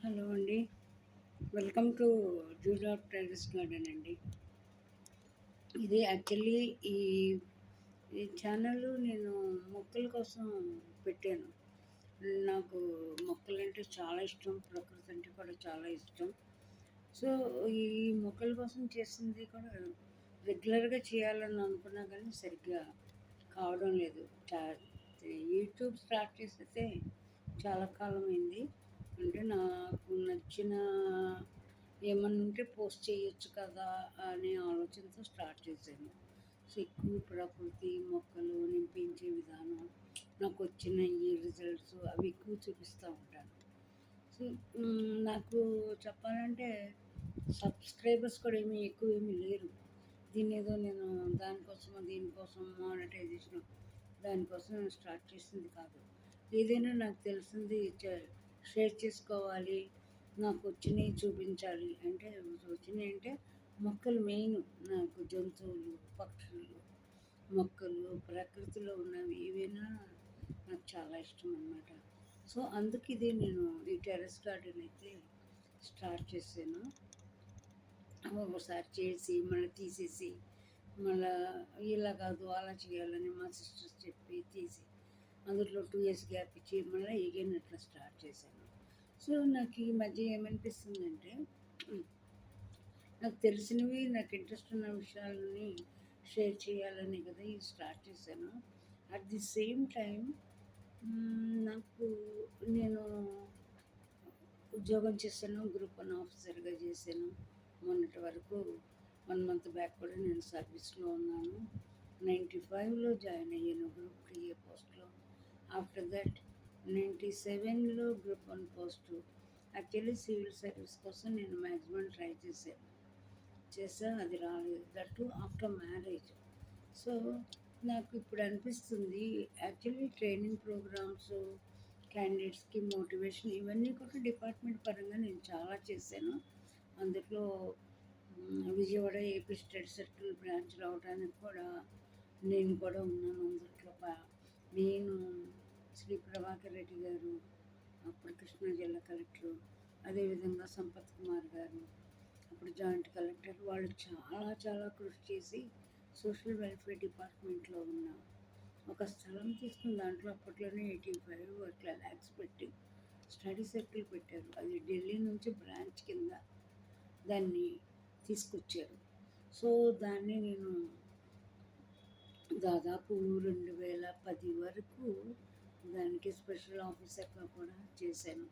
Hello అండి. Welcome to జూలాబ్ terrace garden అండి. ఇది యాక్చువల్లీ ఈ ఈ ఛానల్ నేను మొక్కల కోసం పెట్టాను. నాకు మొక్కలంటే చాలా ఇష్టం, ప్రకృతి అంటే కూడా చాలా ఇష్టం. సో ఈ మొక్కల కోసం చేసింది కూడా రెగ్యులర్గా చేయాలని అనుకున్నా కానీ సరిగ్గా కావడం లేదు. యూట్యూబ్ స్టార్ట్ చేస్తే చాలా కాలం అయింది. అంటే నాకు నచ్చిన ఏమన్నా ఉంటే పోస్ట్ చేయొచ్చు కదా అనే ఆలోచనతో స్టార్ట్ చేశాను. సో ఎక్కువ ప్రకృతి మొక్కలు నేను పెంచే విధానం, నాకు వచ్చిన ఈ రిజల్ట్స్ అవి ఎక్కువ చూపిస్తూ ఉంటాను. సో నాకు చెప్పాలంటే సబ్స్క్రైబర్స్ కూడా ఎక్కువ ఏమీ లేరు. దీని ఏదో నేను దీనికోసం మానిటైజేషన్ దానికోసం నేను స్టార్ట్ చేసింది కాదు. ఏదైనా నాకు తెలిసింది షేర్ చేసుకోవాలి, నాకు వచ్చినవి చూపించాలి అంటే వచ్చినాయి అంటే మొక్కలు మెయిన్. నాకు జంతువులు, పక్షులు, మొక్కలు, ప్రకృతిలో ఉన్నవి ఏవైనా నాకు చాలా ఇష్టం అన్నమాట. సో అందుకు ఇది నేను ఈ టెర్రస్ గార్డెన్ అయితే స్టార్ట్ చేశాను. ఒకసారి చేసి మళ్ళీ తీసేసి మళ్ళా ఇలా కాదు అలా చేయాలని మా సిస్టర్స్ చెప్పి తీసి అందులో 2 years గ్యాప్ ఇచ్చి మళ్ళీ ఎగైన్ అట్లా స్టార్ట్ చేశాను. సో నాకు ఈ మధ్య ఏమనిపిస్తుందంటే నాకు తెలిసినవి, నాకు ఇంట్రెస్ట్ ఉన్న విషయాలని షేర్ చేయాలని కదా ఇది స్టార్ట్ చేశాను. అట్ ది సేమ్ టైం నాకు నేను ఉద్యోగం చేశాను, గ్రూప్ 1 ఆఫీసర్గా చేశాను. మొన్నటి వరకు 1 month బ్యాక్ కూడా నేను సర్వీస్లో ఉన్నాను. 95లో జాయిన్ అయ్యాను గ్రూప్ 3 పోస్ట్లో. ఆఫ్టర్ దట్ 97లో group 1 post. Actually civil service కోసం నేను మ్యాక్సిమం ట్రై చేసా, అది రాలేదు. That after marriage. సో నాకు ఇప్పుడు అనిపిస్తుంది యాక్చువల్లీ ట్రైనింగ్ ప్రోగ్రామ్స్, క్యాండిడేట్స్కి మోటివేషన్ ఇవన్నీ కూడా డిపార్ట్మెంట్ పరంగా నేను చాలా చేశాను. అందులో Vijayawada AP state circle branch రావడానికి కూడా నేను కూడా ఉన్నాను. అందులో నేను శ్రీ ప్రభాకర్ రెడ్డి గారు, అప్పుడు కృష్ణా జిల్లా కలెక్టరు, అదేవిధంగా సంపత్ కుమార్ గారు, అప్పుడు జాయింట్ కలెక్టర్, వాళ్ళు చాలా చాలా కృషి చేసి సోషల్ వెల్ఫేర్ డిపార్ట్మెంట్లో ఉన్న ఒక స్థలం తీసుకుని దాంట్లో అప్పట్లోనే 85 అట్లా ల్యాక్స్ పెట్టి స్టడీ సర్కిల్ పెట్టారు. అది ఢిల్లీ నుంచి బ్రాంచ్ కింద దాన్ని తీసుకొచ్చారు. సో దాన్ని నేను దాదాపు 2010 వరకు దానికి స్పెషల్ ఆఫీసర్గా కూడా చేశాను.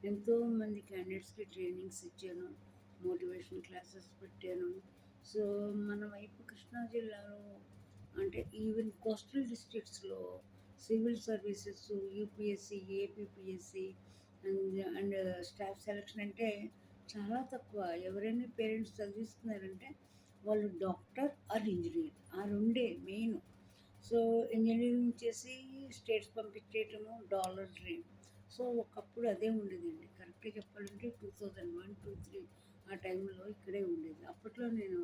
ఎంతోమంది క్యాండిడేట్స్కి ట్రైనింగ్స్ ఇచ్చాను, మోటివేషన్ క్లాసెస్ పెట్టాను. సో మన వైపు కృష్ణా జిల్లాలో అంటే ఈవెన్ కోస్టల్ డిస్ట్రిక్ట్స్లో civil services, UPSC, APPSC and staff selection అంటే చాలా తక్కువ. ఎవరైనా పేరెంట్స్ చదివిస్తున్నారంటే వాళ్ళు డాక్టర్ ఆర్ ఇంజనీర్, ఆ రెండే మెయిన్. సో ఇంజనీరింగ్ చేసి స్టేట్స్ పంపించేయటము, డాలర్ డ్రీమ్. సో ఒకప్పుడు అదే ఉండేదండి. కరెక్ట్గా చెప్పాలంటే 2001, 2003 ఆ టైంలో ఇక్కడే ఉండేది. అప్పట్లో నేను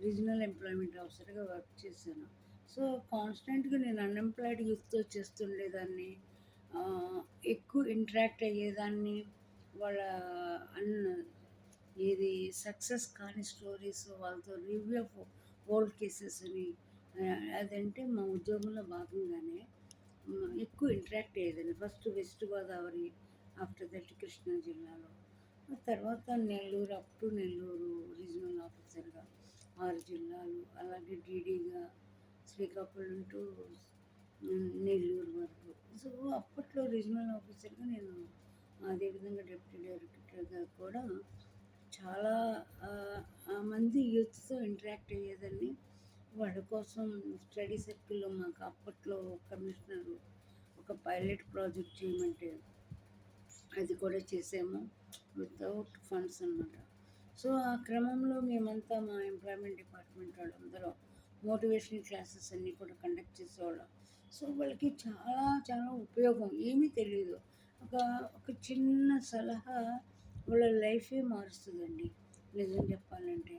రీజనల్ ఎంప్లాయ్మెంట్ ఆఫీసర్గా వర్క్ చేశాను. సో కాన్స్టెంట్గా నేను అన్ఎంప్లాయిడ్ యూత్తో చేస్తుండేదాన్ని, ఎక్కువ ఇంటరాక్ట్ అయ్యేదాన్ని. వాళ్ళ అన్ ఇది సక్సెస్ కాని స్టోరీస్, వాళ్ళతో రివ్యూ ఆఫ్ ఓల్డ్ కేసెస్ అని అదంటే మా ఉద్యోగంలో భాగంగానే ఎక్కువ ఇంటరాక్ట్ అయ్యేదాన్ని. First west Godavari, after that Krishna జిల్లాలో, తర్వాత Nellore, up to Nellore regional ఆఫీసర్గా 6 జిల్లాలు, అలాగే డీడీగా శ్రీకాకుళం టు నెల్లూరు వరకు. సో అప్పట్లో రీజనల్ ఆఫీసర్గా నేను, అదేవిధంగా డిప్యూటీ డైరెక్టర్గా కూడా చాలా మంది యూత్తో ఇంటరాక్ట్ అయ్యేదాన్ని. వాళ్ళ కోసం స్టడీ సర్కిల్లో మాకు అప్పట్లో కమిషనరు ఒక పైలట్ ప్రాజెక్ట్ చేయమంటే అది కూడా చేసాము, వితౌట్ ఫండ్స్ అన్నమాట. సో ఆ క్రమంలో మేమంతా మా ఎంప్లాయ్మెంట్ డిపార్ట్మెంట్ వాళ్ళందరూ మోటివేషన్ క్లాసెస్ అన్నీ కూడా కండక్ట్ చేసేవాళ్ళం. సో వాళ్ళకి చాలా చాలా ఉపయోగం. ఏమీ తెలియదు, ఒక ఒక చిన్న సలహా వాళ్ళ లైఫే మారుస్తుందండి. నిజం చెప్పాలంటే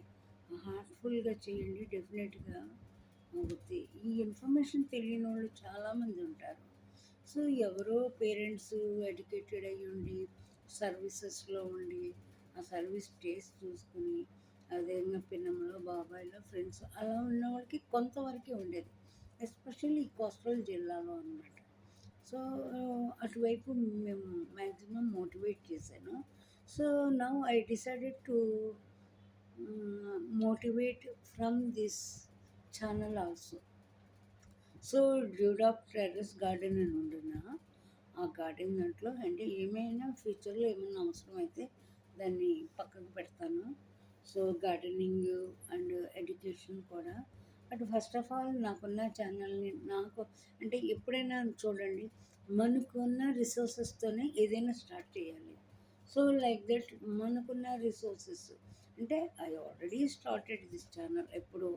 హార్ట్ఫుల్గా చేయండి, డెఫినెట్గా అవుతుంది. ఈ ఇన్ఫర్మేషన్ తెలియని వాళ్ళు చాలామంది ఉంటారు. సో ఎవరో పేరెంట్స్ ఎడ్యుకేటెడ్ అయ్యి ఉండి సర్వీసెస్లో ఉండి ఆ సర్వీస్ టేస్ట్ చూసుకుని అదేవిధంగా పిన్నంలో బాబాయ్లో ఫ్రెండ్స్ అలా ఉన్న వాళ్ళకి కొంతవరకే ఉండేది, ఎస్పెషల్లీ కోస్టల్ జిల్లాలో అనమాట. సో అటువైపు మేము మ్యాక్సిమం మోటివేట్ చేశాను. So now I decided to motivate from this channel also. So Dewdrop terrace garden అని ఉండునా, ఆ గార్డెన్ దాంట్లో అంటే ఏమైనా ఫ్యూచర్లో ఏమైనా అవసరం అయితే దాన్ని పక్కకు పెడతాను. సో గార్డెనింగ్ అండ్ ఎడ్యుకేషన్ కూడా. బట్ ఫస్ట్ ఆఫ్ ఆల్ నాకున్న ఛానల్ని నాకు అంటే ఎప్పుడైనా చూడండి, మనకున్న రిసోర్సెస్తోనే ఏదైనా స్టార్ట్ చేయాలి. సో లైక్ దట్ మనకున్న రిసోర్సెస్ అంటే I already started this channel ఎప్పుడు.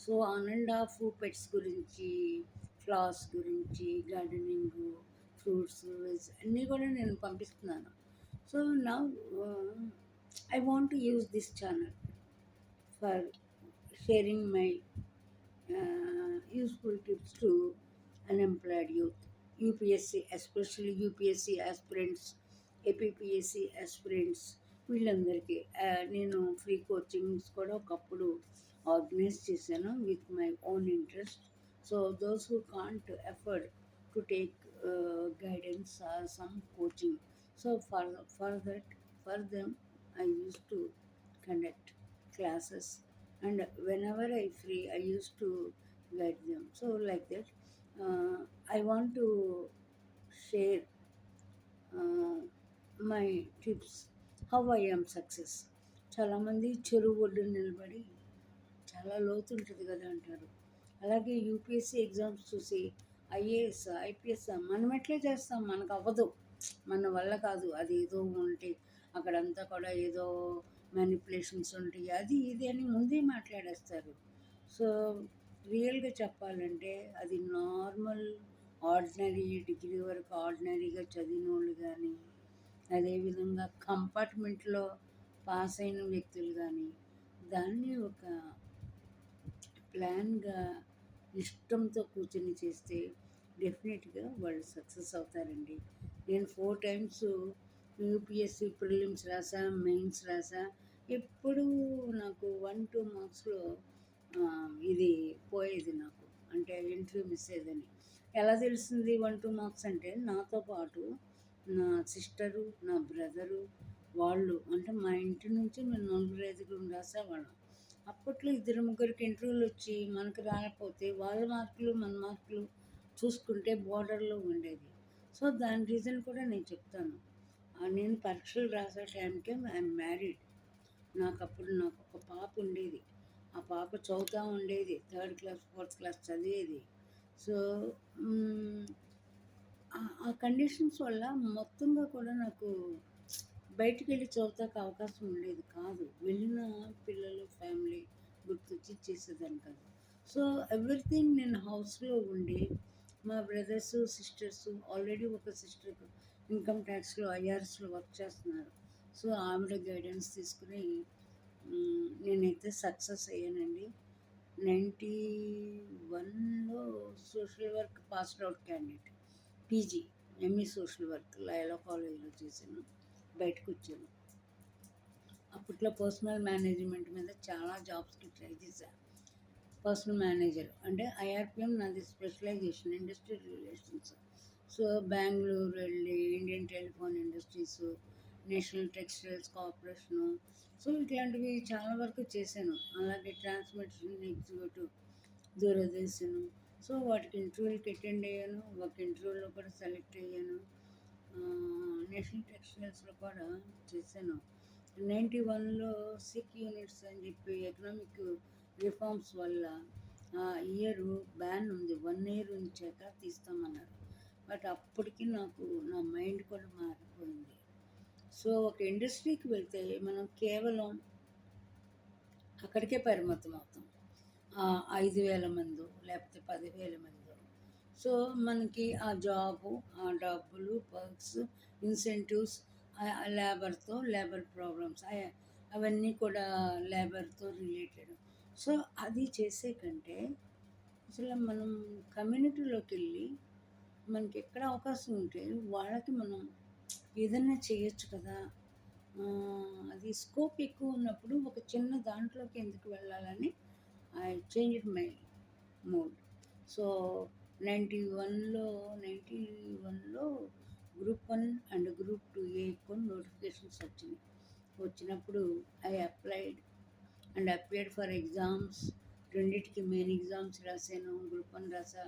So on and off pets గురించి, ఫ్లవర్స్ గురించి, గార్డెనింగ్, ఫ్రూట్స్, వెజ్ అన్నీ కూడా నేను పంపిస్తున్నాను. సో నా I want to use this channel for sharing my useful tips to unemployed youth, UPSC, especially UPSC aspirants, APPSC aspirants, వీళ్ళందరికీ నేను ఫ్రీ కోచింగ్స్ కూడా ఒకప్పుడు ఆర్గనైజ్ చేశాను with my own interest. So those who can't afford to take guidance or some coaching, so for them I use to conduct classes, and whenever I free I used to guide them. So like that, I want to share my tips how I am success. చాలామంది చెరువు ఒడ్డు నిలబడి చాలా లోతు ఉంటుంది కదా అంటారు. అలాగే యూపీఎస్సీ ఎగ్జామ్స్ చూసి ఐఏఎస్ ఐపీఎస్ మనం ఎట్లా చేస్తాం, మనకు అవ్వదు, మన వల్ల కాదు, అది ఏదో ఉంటే అక్కడంతా కూడా ఏదో మ్యానిపులేషన్స్ ఉంటాయి, అది ఇది అని ముందే మాట్లాడేస్తారు. సో రియల్గా చెప్పాలంటే అది నార్మల్ ఆర్డినరీ డిగ్రీ వరకు ఆర్డినరీగా చదివిన వాళ్ళు కానీ, అదేవిధంగా కంపార్ట్మెంట్లో పాస్ అయిన వ్యక్తులు కానీ దాన్ని ఒక ప్లాన్గా ఇష్టంతో కూర్చొని చేస్తే డెఫినెట్గా వాళ్ళు సక్సెస్ అవుతారండి. నేను 4 టైమ్స్ యూపీఎస్సీ ప్రిలిమ్స్ రాసా, మెయిన్స్ రాసా. ఎప్పుడూ నాకు 1-2 మార్క్స్లో ఇది పోయేది నాకు, అంటే ఇంటర్వ్యూ మిస్ అయ్యేదని. ఎలా తెలిసింది 1-2 మార్క్స్ అంటే, నాతో పాటు నా సిస్టరు, నా బ్రదరు, వాళ్ళు అంటే మా ఇంటి నుంచి మేము 4-5 రాసేవాళ్ళం. అప్పట్లో 2-3కి ఇంటర్వ్యూలు వచ్చి మనకు రాకపోతే వాళ్ళ మార్కులు మన మార్కులు చూసుకుంటే బోర్డర్లో ఉండేది. సో దాని రీజన్ కూడా నేను చెప్తాను. నేను పరీక్షలు రాసే టైంకే ఐఎమ్ మ్యారీడ్. నాకు ఒక పాప ఉండేది. ఆ పాప చదువుతూ ఉండేది, 3rd క్లాస్ 4th క్లాస్ చదివేది. సో ఆ కండిషన్స్ వల్ల మొత్తంగా కూడా నాకు బయటికి వెళ్ళి చదువుతాక అవకాశం ఉండేది కాదు. వెళ్ళిన పిల్లలు ఫ్యామిలీ గుర్తొచ్చి చేసేదాన్ని కాదు. సో ఎవ్రీథింగ్ నేను హౌస్లో ఉండి, మా బ్రదర్స్ సిస్టర్స్ ఆల్రెడీ ఒక సిస్టర్ ఇన్కమ్ ట్యాక్స్లో ఐఆర్ఎస్లో వర్క్ చేస్తున్నారు. సో ఆవిడ గైడెన్స్ తీసుకుని నేనైతే సక్సెస్ అయ్యానండి. 91లో social work passed out candidate, PG ME social work Loyola కాలేజీలో చేశాను, బయటకు వచ్చాను. అప్పట్లో పర్సనల్ మేనేజ్మెంట్ మీద చాలా జాబ్స్కి ట్రై చేశాను. పర్సనల్ మేనేజర్ అంటే ఐఆర్పిఎం నాది specialisation, industrial relations. So Bengaluru వెళ్ళి Indian telephone industries, national textiles corporation, so ఇట్లాంటివి చాలా వరకు చేశాను. అలాగే ట్రాన్స్మిషన్ ఎగ్జిక్యూటివ్, దూరదర్శన్. సో వాటికి ఇంటర్వ్యూలకి అటెండ్ అయ్యాను, ఒక ఇంటర్వ్యూలో కూడా సెలెక్ట్ అయ్యాను. నేషనల్ టెక్స్టైల్స్లో కూడా చేశాను. 91లో సిక్ యూనిట్స్ అని చెప్పి ఎకనామిక్ రిఫార్మ్స్ వల్ల ఆ ఇయర్ బ్యాన్ ఉంది, 1 ఇయర్ ఉంచాక తీస్తామన్నారు. బట్ అప్పటికి నాకు నా మైండ్ కూడా మారిపోయింది. సో ఒక ఇండస్ట్రీకి వెళ్తే మనం కేవలం అక్కడికే పరిమితం అవుతాం, 5,000 మందో లేకపోతే 10,000 మందో. సో మనకి ఆ జాబు, ఆ డబ్బులు, పర్క్స్, ఇన్సెంటివ్స్, లేబర్ ప్రాబ్లమ్స్ అవన్నీ కూడా లేబర్తో రిలేటెడ్. సో అది చేసే కంటే అసలు మనం కమ్యూనిటీలోకి వెళ్ళి మనకి ఎక్కడ అవకాశం ఉంటే వాళ్ళకి మనం ఏదన్నా చేయొచ్చు కదా! అది స్కోప్ ఎక్కువ ఉన్నప్పుడు ఒక చిన్న దాంట్లోకి ఎందుకు వెళ్ళాలని I changed my mood. So 91లో గ్రూప్ 1 అండ్ గ్రూప్ 2 కొన్ని నోటిఫికేషన్స్ వచ్చినాయి. వచ్చినప్పుడు I applied and appeared for exams. రెండిటికి మెయిన్ ఎగ్జామ్స్ రాశాను. గ్రూప్ 1 రాసా,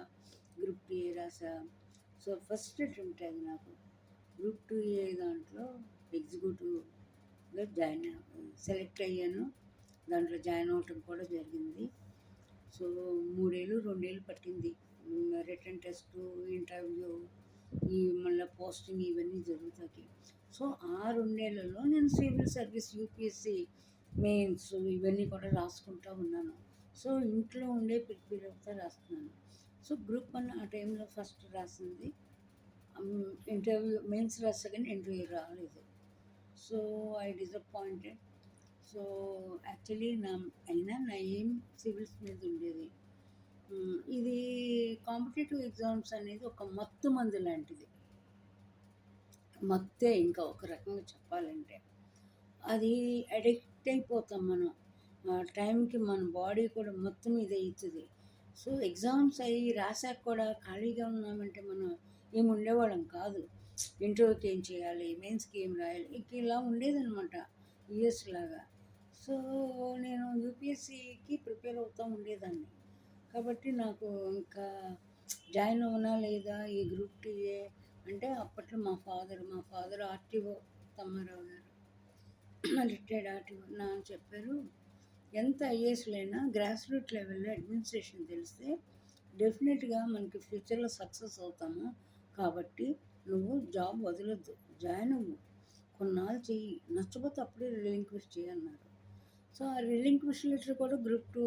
గ్రూప్ 2 రాసా. సో ఫస్ట్ అటెంప్ట్ అది నాకు. గ్రూప్ 2 దాంట్లో ఎగ్జిక్యూటివ్గా సెలెక్ట్ అయ్యాను. దాంట్లో జాయిన్ అవ్వటం కూడా జరిగింది. సో 2 ఏళ్ళు పట్టింది. రిటర్న్ టెస్ట్, ఇంటర్వ్యూ, మళ్ళీ పోస్టింగ్ ఇవన్నీ జరుగుతాయి. సో ఆ 2 ఏళ్లలో నేను సివిల్ సర్వీస్, యూపీఎస్సి మెయిన్స్ ఇవన్నీ కూడా రాసుకుంటూ ఉన్నాను. సో ఇంట్లో ఉండే ప్రిపేర్ అవుతా రాస్తున్నాను. సో గ్రూప్ 1 ఆ టైంలో ఫస్ట్ రాసింది. ఇంటర్వ్యూ మెయిన్స్ రాసా కానీ ఇంటర్వ్యూ రాలేదు. So I disappointed. So actually నా ఏం సివిల్స్ మీద ఉండేది. ఇది కాంపిటేటివ్ ఎగ్జామ్స్ అనేది ఒక మత్తు మందు లాంటిది. మత్తే ఇంకా ఒక రకంగా చెప్పాలంటే. అది అడిక్ట్ అయిపోతాం మనం. టైంకి మన బాడీ కూడా మొత్తం ఇది అవుతుంది. సో ఎగ్జామ్స్ అయ్యి రాసాక కూడా ఖాళీగా ఉన్నామంటే మనం ఏమి ఉండేవాళ్ళం కాదు. ఇంటర్వ్యూకి ఏం చేయాలి, మెయిన్స్కి ఏం రాయాలి, ఇంక ఇలా ఉండేదనమాట యూఎస్ లాగా. సో నేను యూపీఎస్సికి ప్రిపేర్ అవుతూ ఉండేదాన్ని. కాబట్టి నాకు ఇంకా జాయిన్ అవునా లేదా ఈ గ్రూప్ 2 అంటే అప్పట్లో మా ఫాదర్ ఆర్టీఓ తమ్మారావు గారు, రిటైర్డ్ ఆర్టీఓ నా చెప్పారు, ఎంత ఐఏఎస్లైనా గ్రాస్ రూట్ లెవెల్లో అడ్మినిస్ట్రేషన్ తెలిస్తే డెఫినెట్గా మనకి ఫ్యూచర్లో సక్సెస్ అవుతాము. కాబట్టి నువ్వు జాబ్ వదలొద్దు, జాయిన్ అవ్వు, కొన్నాళ్ళు చెయ్యి, నచ్చపోతే అప్పుడే రిలింక్విష్ చేయన్నారు. సో ఆ రిలింక్విష్ లెటర్ కూడా గ్రూప్ 2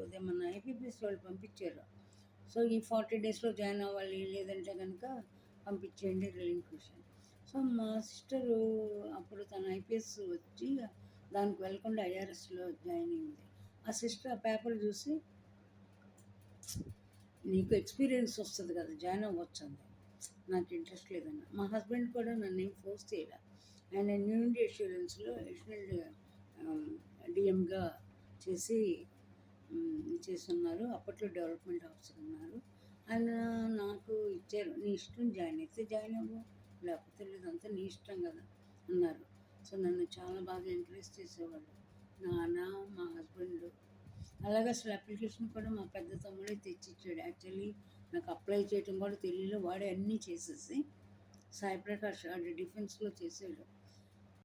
అదే మన ఐపీపీఎస్ వాళ్ళు పంపించారు. సో ఈ 40 డేస్లో జాయిన్ అవ్వాలి, లేదంటే కనుక పంపించేయండి రిలింక్విష్. సో మా సిస్టరు అప్పుడు తన ఐపీఎస్ వచ్చి దానికి వెళ్ళకుండా ఐఆర్ఎస్లో జాయిన్ అయింది. ఆ సిస్టర్ ఆ పేపర్ చూసి నీకు ఎక్స్పీరియన్స్ వస్తుంది కదా, జాయిన్ అవ్వచ్చు అంది. నాకు ఇంట్రెస్ట్ లేదన్న. మా హస్బెండ్ కూడా నన్ను ఏం ఫోర్స్ చేయలే. ఆయన న్యూనిటీ అష్యూరెన్స్లో అడిషనల్ డిఎంగా చేస్తున్నారు. అప్పట్లో డెవలప్మెంట్ ఆఫీసర్ ఉన్నారు. ఆయన నాకు ఇచ్చారు, నీ ఇష్టం, జాయిన్ అయితే జాయిన్ అవ్వు, లేకపోతే లేదంతా నీ ఇష్టం కదా అన్నారు. సో నన్ను చాలా బాగా ఎంకరేజ్ చేసేవాళ్ళు నాన్న, మా హస్బెండ్. అలాగే అసలు అప్లికేషన్ కూడా మా పెద్ద తమ్ముడే తెచ్చిచ్చాడు. యాక్చువల్లీ నాకు అప్లై చేయడం కూడా తెలియదు, వాడే అన్నీ చేసేసి. సాయి ప్రకాష్ ఆడు డిఫెన్స్లో చేసాడు.